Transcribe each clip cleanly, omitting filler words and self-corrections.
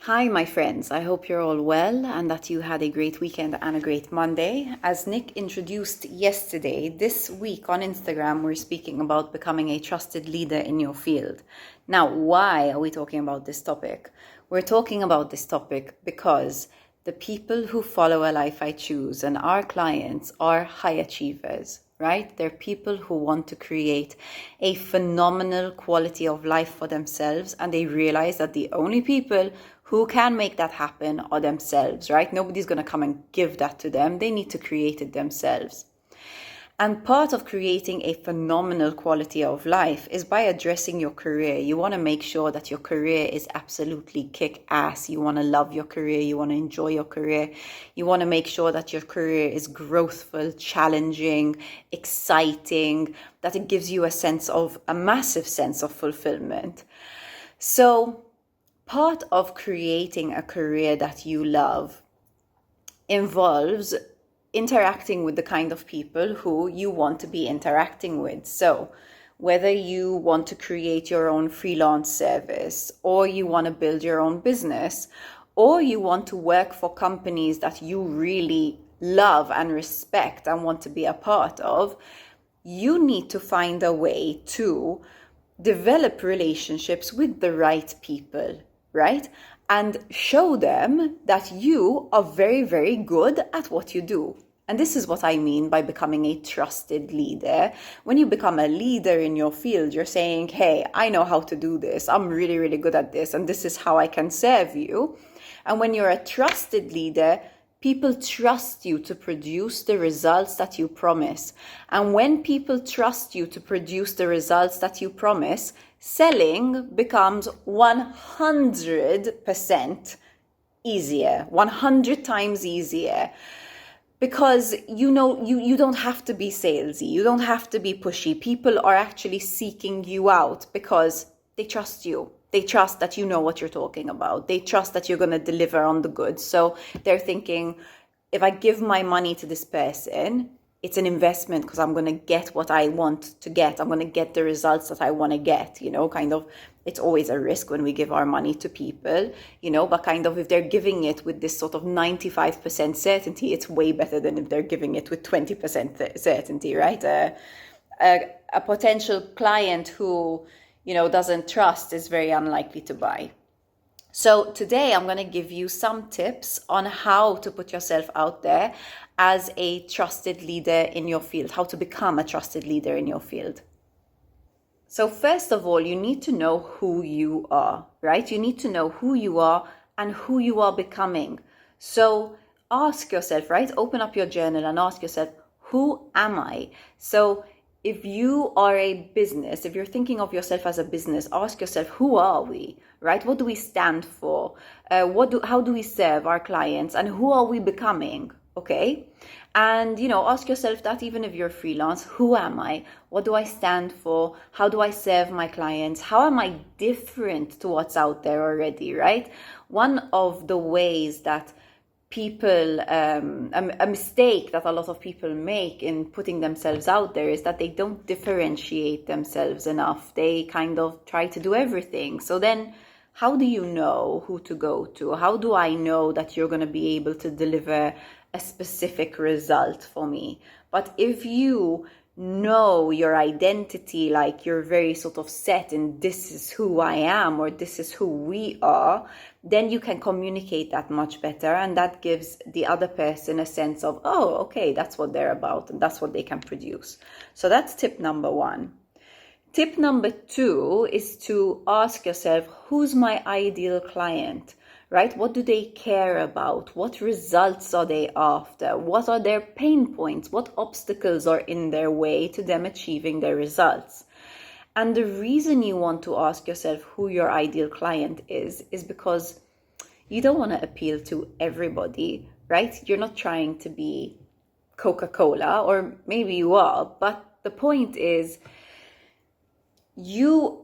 Hi, my friends. I hope you're all well and that you had a great weekend and a great Monday. As Nick introduced yesterday, this week on Instagram, we're speaking about becoming a trusted leader in your field. Now, why are we talking about this topic? We're talking about this topic because the people who follow A Life I Choose and our clients are high achievers, right? They're people who want to create a phenomenal quality of life for themselves, and they realize that the only people who can make that happen are themselves, right? Nobody's going to come and give that to them. They need to create it themselves. And part of creating a phenomenal quality of life is by addressing your career. You want to make sure that your career is absolutely kick-ass. You want to love your career. You want to enjoy your career. You want to make sure that your career is growthful, challenging, exciting, that it gives you a massive sense of fulfillment. So part of creating a career that you love involves interacting with the kind of people who you want to be interacting with. So whether you want to create your own freelance service, or you want to build your own business, or you want to work for companies that you really love and respect and want to be a part of, you need to find a way to develop relationships with the right people, right? And show them that you are very, very good at what you do. And this is what I mean by becoming a trusted leader. When you become a leader in your field, you're saying, hey, I know how to do this. I'm really, really good at this. And this is how I can serve you. And when you're a trusted leader, people trust you to produce the results that you promise. And when people trust you to produce the results that you promise, selling becomes 100% easier, 100 times easier. Because you don't have to be salesy, you don't have to be pushy. People are actually seeking you out because they trust you. They trust that you know what you're talking about. They trust that you're going to deliver on the goods. So they're thinking, if I give my money to this person, it's an investment because I'm going to get what I want to get. I'm going to get the results that I want to get, it's always a risk when we give our money to people, but if they're giving it with this sort of 95% certainty, it's way better than if they're giving it with 20% certainty, right? A potential client who, doesn't trust is very unlikely to buy. So today I'm going to give you some tips on how to put yourself out there as a trusted leader in your field, how to become a trusted leader in your field. So first of all, you need to know who you are, right? You need to know who you are and who you are becoming. So ask yourself, right? Open up your journal and ask yourself, who am I? So if you are a business, if you're thinking of yourself as a business, ask yourself, who are we, right? What do we stand for? How do we serve our clients? And who are we becoming? Okay. And, ask yourself that even if you're freelance, who am I? What do I stand for? How do I serve my clients? How am I different to what's out there already, right? One of the ways that people, a mistake that a lot of people make in putting themselves out there is that they don't differentiate themselves enough. They kind of try to do everything. So then how do you know who to go to? How do I know that you're going to be able to deliver a specific result for me? But if you know your identity, like you're very sort of set in this is who I am or this is who we are, then you can communicate that much better, and that gives the other person a sense of, oh, okay, that's what they're about and that's what they can produce. So that's tip number one. Tip number two is to ask yourself, who's my ideal client, right? What do they care about? What results are they after? What are their pain points? What obstacles are in their way to them achieving their results? And the reason you want to ask yourself who your ideal client is because you don't want to appeal to everybody, right? You're not trying to be Coca-Cola, or maybe you are, but the point is, you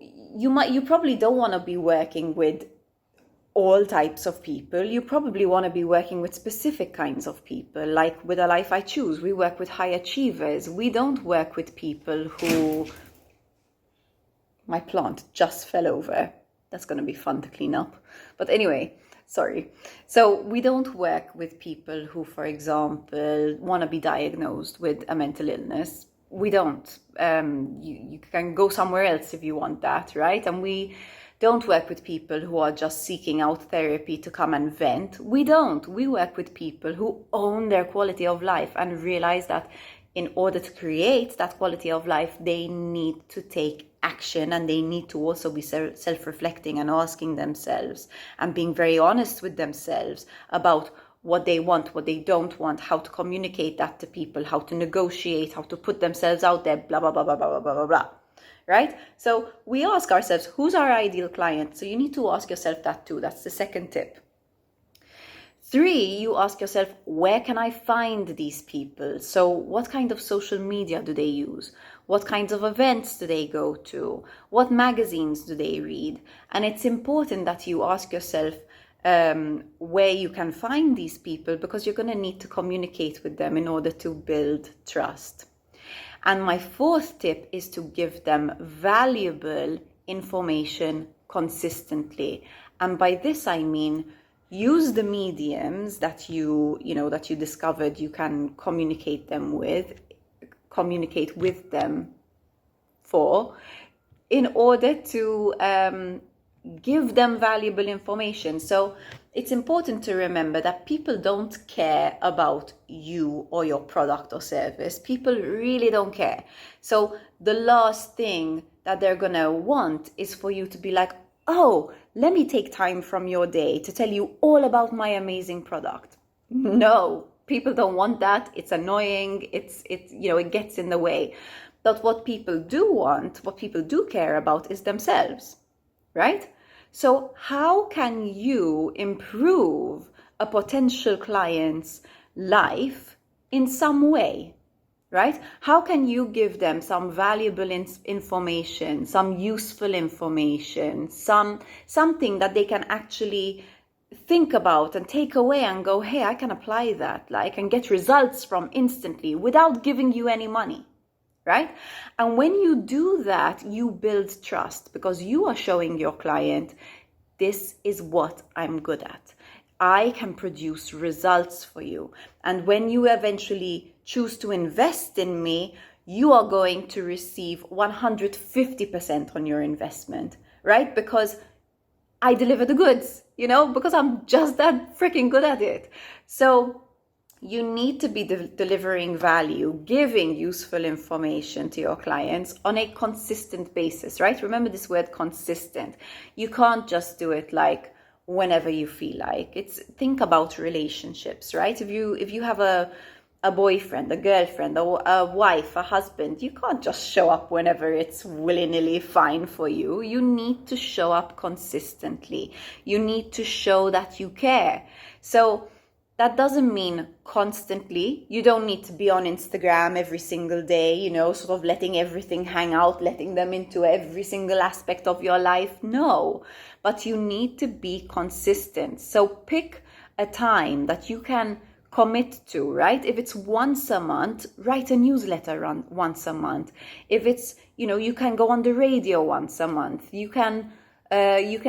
probably don't want to be working with all types of people. You probably want to be working with specific kinds of people. Like with A Life I Choose, we work with high achievers. We don't work with people who... My plant just fell over. That's going to be fun to clean up. But anyway, sorry. So we don't work with people who, for example, want to be diagnosed with a mental illness. We don't. You can go somewhere else if you want that, right? And we don't work with people who are just seeking out therapy to come and vent. We don't. We work with people who own their quality of life and realize that in order to create that quality of life, they need to take action, and they need to also be self-reflecting and asking themselves and being very honest with themselves about what they want, what they don't want, how to communicate that to people, how to negotiate, how to put themselves out there, blah, blah, blah, blah, blah, blah, blah, blah. Right? So we ask ourselves, who's our ideal client? So you need to ask yourself that too. That's the second tip. 3, you ask yourself, where can I find these people? So what kind of social media do they use? What kinds of events do they go to? What magazines do they read? And it's important that you ask yourself where you can find these people, because you're going to need to communicate with them in order to build trust. And my 4th tip is to give them valuable information consistently. And by this I mean, use the mediums that you discovered you can communicate with them for, in order to give them valuable information. So it's important to remember that people don't care about you or your product or service. People really don't care. So the last thing that they're gonna want is for you to be like, oh, let me take time from your day to tell you all about my amazing product. No, people don't want that. It's annoying. It gets in the way. But what people do want, what people do care about is themselves, right? So how can you improve a potential client's life in some way? Right? How can you give them some valuable information, some useful information, something that they can actually think about and take away and go, hey, I can apply that. Like, I can get results from instantly without giving you any money, right? And when you do that, you build trust, because you are showing your client, this is what I'm good at. I can produce results for you. And when you eventually choose to invest in me, you are going to receive 150% on your investment, right? Because I deliver the goods, because I'm just that freaking good at it. So you need to be delivering value, giving useful information to your clients on a consistent basis, right? Remember this word consistent. You can't just do it like whenever you feel like. Think about relationships, right? If you have a boyfriend, a girlfriend, a wife, a husband, you can't just show up whenever it's willy-nilly fine for you. You need to show up consistently. You need to show that you care. So that doesn't mean constantly. You don't need to be on Instagram every single day, sort of letting everything hang out, letting them into every single aspect of your life. No, but you need to be consistent. So pick a time that you can commit to, right? If it's once a month, write a newsletter once a month. If it's, you can go on the radio once a month. You can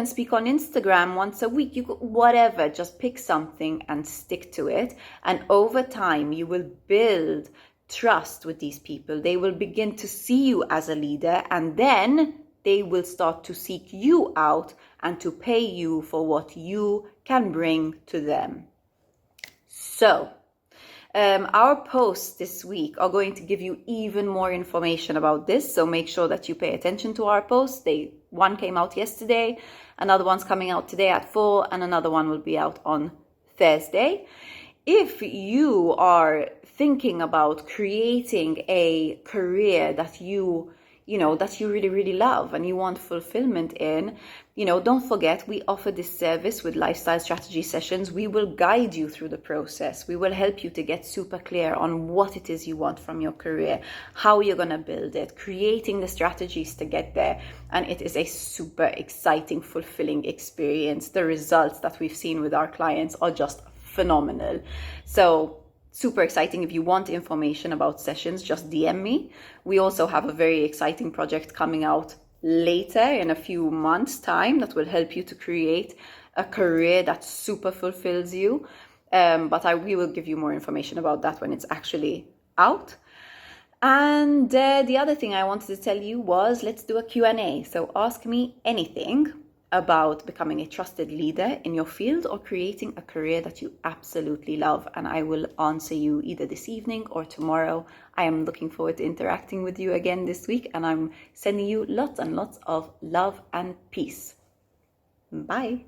speak on Instagram once a week. Whatever, just pick something and stick to it. And over time, you will build trust with these people. They will begin to see you as a leader, and then they will start to seek you out and to pay you for what you can bring to them. So, our posts this week are going to give you even more information about this. So make sure that you pay attention to our posts. One came out yesterday, another one's coming out today at 4, and another one will be out on Thursday. If you are thinking about creating a career that you really, really love and you want fulfillment in, don't forget, we offer this service with lifestyle strategy sessions. We will guide you through the process. We will help you to get super clear on what it is you want from your career, how you're going to build it, creating the strategies to get there. And it is a super exciting, fulfilling experience. The results that we've seen with our clients are just phenomenal. So super exciting. If you want information about sessions, just DM me. We also have a very exciting project coming out later in a few months' time that will help you to create a career that super fulfills you. But we will give you more information about that when it's actually out. And the other thing I wanted to tell you was, let's do a Q&A. So ask me anything about becoming a trusted leader in your field or creating a career that you absolutely love, and I will answer you either this evening or tomorrow. I am looking forward to interacting with you again this week, and I'm sending you lots and lots of love and peace. Bye.